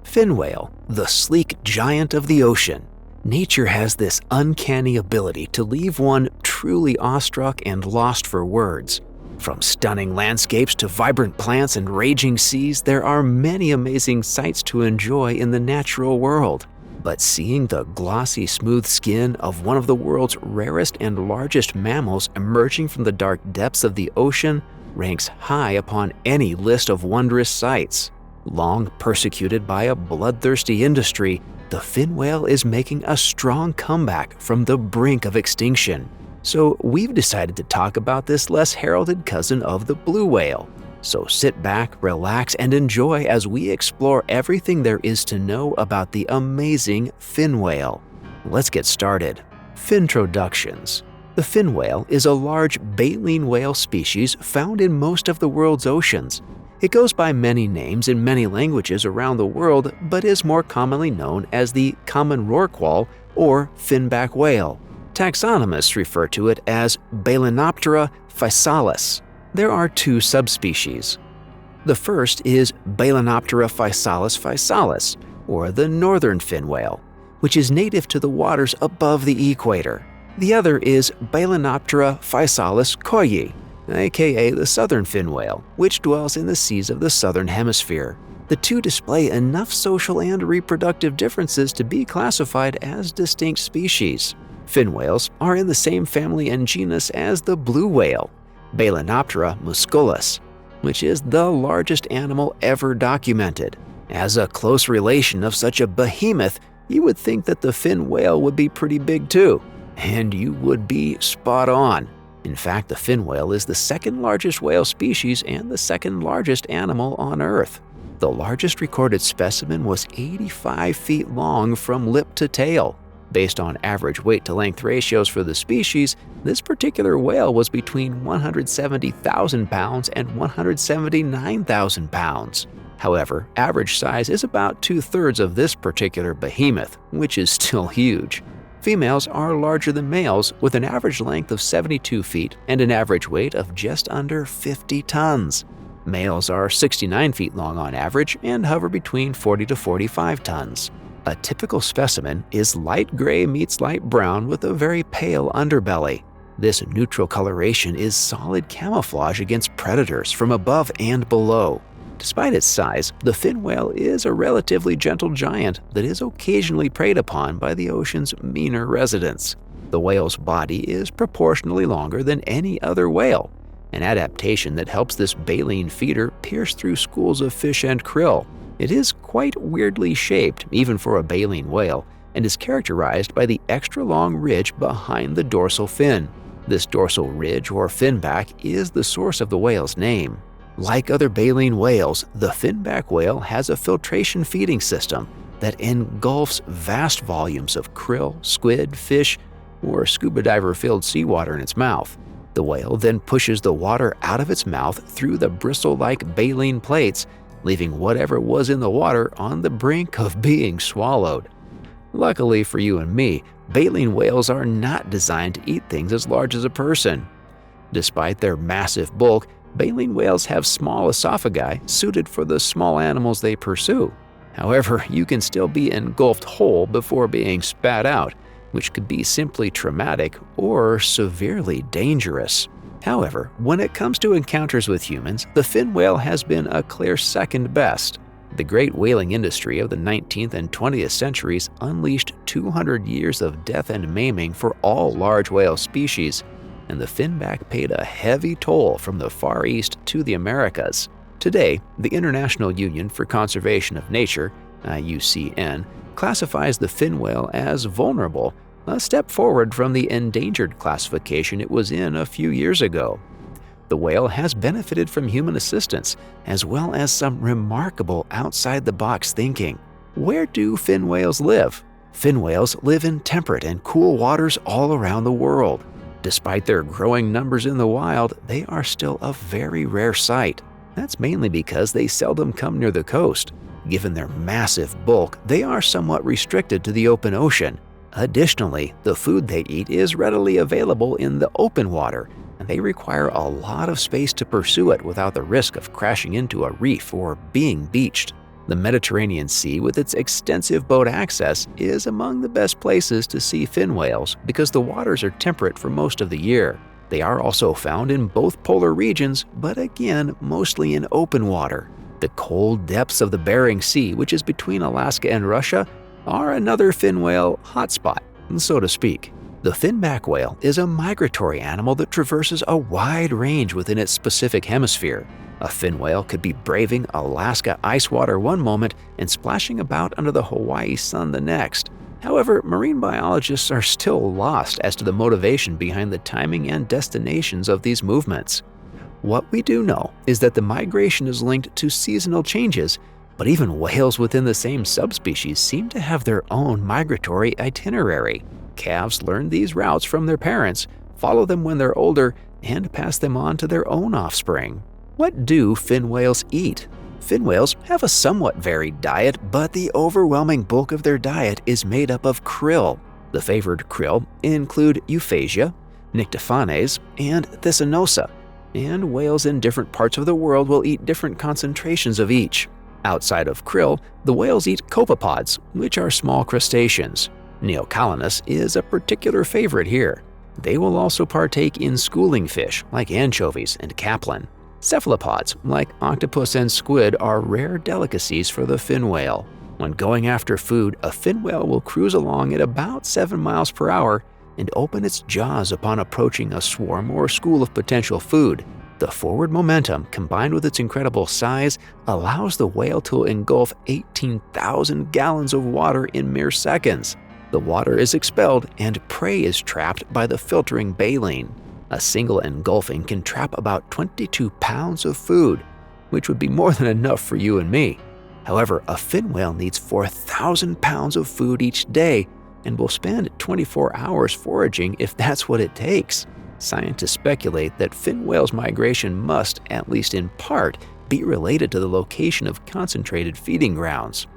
Fin whale, the sleek giant of the ocean. Nature has this uncanny ability to leave one truly awestruck and lost for words. From stunning landscapes to vibrant plants and raging seas, there are many amazing sights to enjoy in the natural world. But seeing the glossy, smooth skin of one of the world's rarest and largest mammals emerging from the dark depths of the ocean ranks high upon any list of wondrous sights. Long persecuted by a bloodthirsty industry, the fin whale is making a strong comeback from the brink of extinction. So we've decided to talk about this less heralded cousin of the blue whale. So sit back, relax, and enjoy as we explore everything there is to know about the amazing fin whale. Let's get started. Fintroductions. The fin whale is a large baleen whale species found in most of the world's oceans. It goes by many names in many languages around the world, but is more commonly known as the common rorqual or finback whale. Taxonomists refer to it as Balænoptera physalis. There are two subspecies. The first is Balænoptera physalis physalis, or the northern fin whale, which is native to the waters above the equator. The other is Balænoptera physalis koyi, aka the southern fin whale, which dwells in the seas of the southern hemisphere. The two display enough social and reproductive differences to be classified as distinct species. Fin whales are in the same family and genus as the blue whale, Balænoptera musculus, which is the largest animal ever documented. As a close relation of such a behemoth, you would think that the fin whale would be pretty big too. And you would be spot on. In fact, the fin whale is the second largest whale species and the second largest animal on Earth. The largest recorded specimen was 85 feet long from lip to tail. Based on average weight-to-length ratios for the species, this particular whale was between 170,000 pounds and 179,000 pounds. However, average size is about 2/3 of this particular behemoth, which is still huge. Females are larger than males, with an average length of 72 feet and an average weight of just under 50 tons. Males are 69 feet long on average and hover between 40 to 45 tons. A typical specimen is light gray meets light brown with a very pale underbelly. This neutral coloration is solid camouflage against predators from above and below. Despite its size, the fin whale is a relatively gentle giant that is occasionally preyed upon by the ocean's meaner residents. The whale's body is proportionally longer than any other whale, an adaptation that helps this baleen feeder pierce through schools of fish and krill. It is quite weirdly shaped, even for a baleen whale, and is characterized by the extra long ridge behind the dorsal fin. This dorsal ridge or finback is the source of the whale's name. Like other baleen whales, the finback whale has a filtration feeding system that engulfs vast volumes of krill, squid, fish, or scuba diver-filled seawater in its mouth. The whale then pushes the water out of its mouth through the bristle-like baleen plates, leaving whatever was in the water on the brink of being swallowed. Luckily for you and me, baleen whales are not designed to eat things as large as a person. Despite their massive bulk, baleen whales have small esophagi suited for the small animals they pursue. However, you can still be engulfed whole before being spat out, which could be simply traumatic or severely dangerous. However, when it comes to encounters with humans, the fin whale has been a clear second best. The great whaling industry of the 19th and 20th centuries unleashed 200 years of death and maiming for all large whale species, and the finback paid a heavy toll from the Far East to the Americas. Today, the International Union for Conservation of Nature, IUCN, classifies the fin whale as vulnerable, a step forward from the endangered classification it was in a few years ago. The whale has benefited from human assistance, as well as some remarkable outside-the-box thinking. Where do fin whales live? Fin whales live in temperate and cool waters all around the world. Despite their growing numbers in the wild, they are still a very rare sight. That's mainly because they seldom come near the coast. Given their massive bulk, they are somewhat restricted to the open ocean. Additionally, the food they eat is readily available in the open water, and they require a lot of space to pursue it without the risk of crashing into a reef or being beached. The Mediterranean Sea, with its extensive boat access, is among the best places to see fin whales because the waters are temperate for most of the year. They are also found in both polar regions, but again, mostly in open water. The cold depths of the Bering Sea, which is between Alaska and Russia, are another fin whale hotspot, so to speak. The finback whale is a migratory animal that traverses a wide range within its specific hemisphere. A fin whale could be braving Alaska ice water one moment and splashing about under the Hawaii sun the next. However, marine biologists are still lost as to the motivation behind the timing and destinations of these movements. What we do know is that the migration is linked to seasonal changes, but even whales within the same subspecies seem to have their own migratory itinerary. Calves learn these routes from their parents, follow them when they're older, and pass them on to their own offspring. What do fin whales eat? Fin whales have a somewhat varied diet, but the overwhelming bulk of their diet is made up of krill. The favored krill include Euphausia, Nyctiphanes, and Thysanosa, and whales in different parts of the world will eat different concentrations of each. Outside of krill, the whales eat copepods, which are small crustaceans. Neocalanus is a particular favorite here. They will also partake in schooling fish like anchovies and capelin. Cephalopods like octopus and squid are rare delicacies for the fin whale. When going after food, a fin whale will cruise along at about 7 miles per hour and open its jaws upon approaching a swarm or school of potential food. The forward momentum, combined with its incredible size, allows the whale to engulf 18,000 gallons of water in mere seconds. The water is expelled and prey is trapped by the filtering baleen. A single engulfing can trap about 22 pounds of food, which would be more than enough for you and me. However, a fin whale needs 4,000 pounds of food each day and will spend 24 hours foraging if that's what it takes. Scientists speculate that fin whales' migration must, at least in part, be related to the location of concentrated feeding grounds.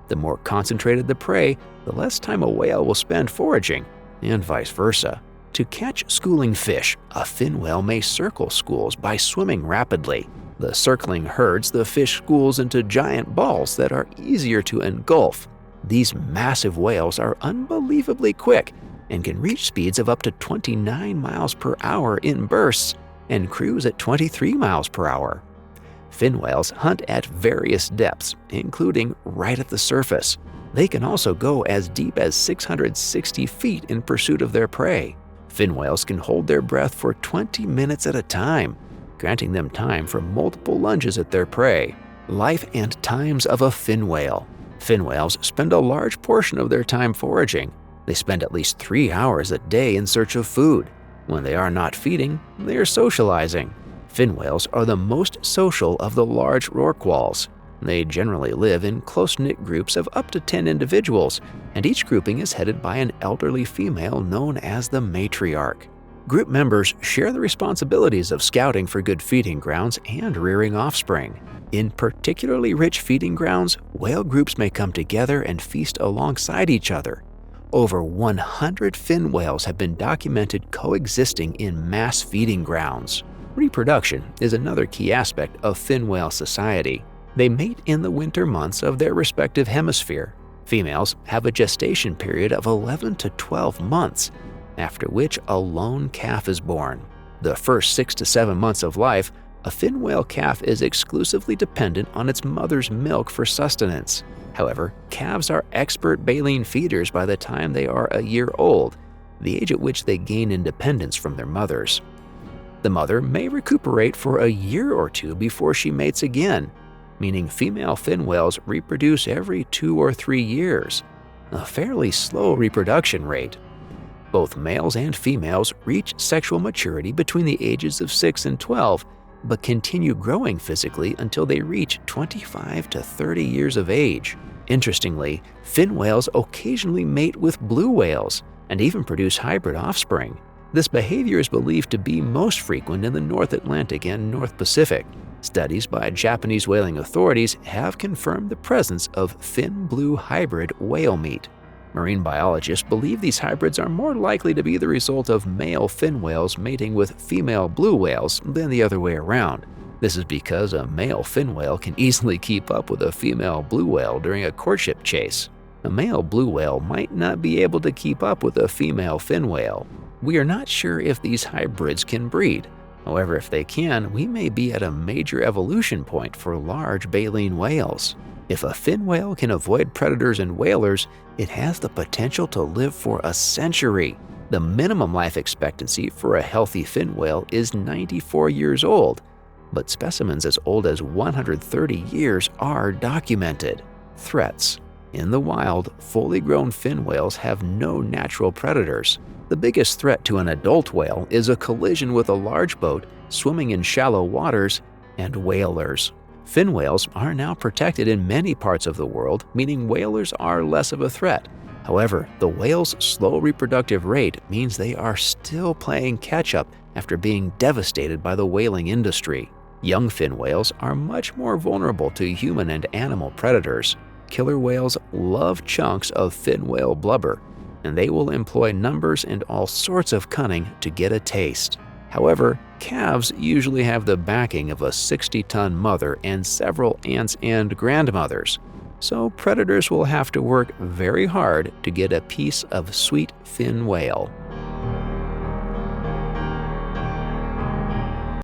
The more concentrated the prey, the less time a whale will spend foraging, and vice versa. To catch schooling fish, a fin whale may circle schools by swimming rapidly. The circling herds the fish schools into giant balls that are easier to engulf. These massive whales are unbelievably quick and can reach speeds of up to 29 miles per hour in bursts and cruise at 23 miles per hour. Fin whales hunt at various depths, including right at the surface. They can also go as deep as 660 feet in pursuit of their prey. Fin whales can hold their breath for 20 minutes at a time, granting them time for multiple lunges at their prey. Life and times of a fin whale. Fin whales spend a large portion of their time foraging. They spend at least 3 hours a day in search of food. When they are not feeding, they are socializing. Fin whales are the most social of the large rorquals. They generally live in close-knit groups of up to 10 individuals, and each grouping is headed by an elderly female known as the matriarch. Group members share the responsibilities of scouting for good feeding grounds and rearing offspring. In particularly rich feeding grounds, whale groups may come together and feast alongside each other. Over 100 fin whales have been documented coexisting in mass feeding grounds. Reproduction is another key aspect of fin whale society. They mate in the winter months of their respective hemisphere. Females have a gestation period of 11 to 12 months, after which a lone calf is born. The first 6 to 7 months of life, a fin whale calf is exclusively dependent on its mother's milk for sustenance. However, calves are expert baleen feeders by the time they are a year old, the age at which they gain independence from their mothers. The mother may recuperate for a year or two before she mates again, meaning female fin whales reproduce every 2 or 3 years, a fairly slow reproduction rate. Both males and females reach sexual maturity between the ages of 6 and 12, but continue growing physically until they reach 25 to 30 years of age. Interestingly, fin whales occasionally mate with blue whales and even produce hybrid offspring. This behavior is believed to be most frequent in the North Atlantic and North Pacific. Studies by Japanese whaling authorities have confirmed the presence of fin-blue hybrid whale meat. Marine biologists believe these hybrids are more likely to be the result of male fin whales mating with female blue whales than the other way around. This is because a male fin whale can easily keep up with a female blue whale during a courtship chase. A male blue whale might not be able to keep up with a female fin whale. We are not sure if these hybrids can breed. However, if they can, we may be at a major evolution point for large baleen whales. If a fin whale can avoid predators and whalers, it has the potential to live for a century. The minimum life expectancy for a healthy fin whale is 94 years old, but specimens as old as 130 years are documented. Threats. In the wild, fully grown fin whales have no natural predators. The biggest threat to an adult whale is a collision with a large boat swimming in shallow waters and whalers. Fin whales are now protected in many parts of the world, meaning whalers are less of a threat. However, the whale's slow reproductive rate means they are still playing catch-up after being devastated by the whaling industry. Young fin whales are much more vulnerable to human and animal predators. Killer whales love chunks of fin whale blubber, and they will employ numbers and all sorts of cunning to get a taste. However, calves usually have the backing of a 60-ton mother and several aunts and grandmothers, so predators will have to work very hard to get a piece of sweet fin whale.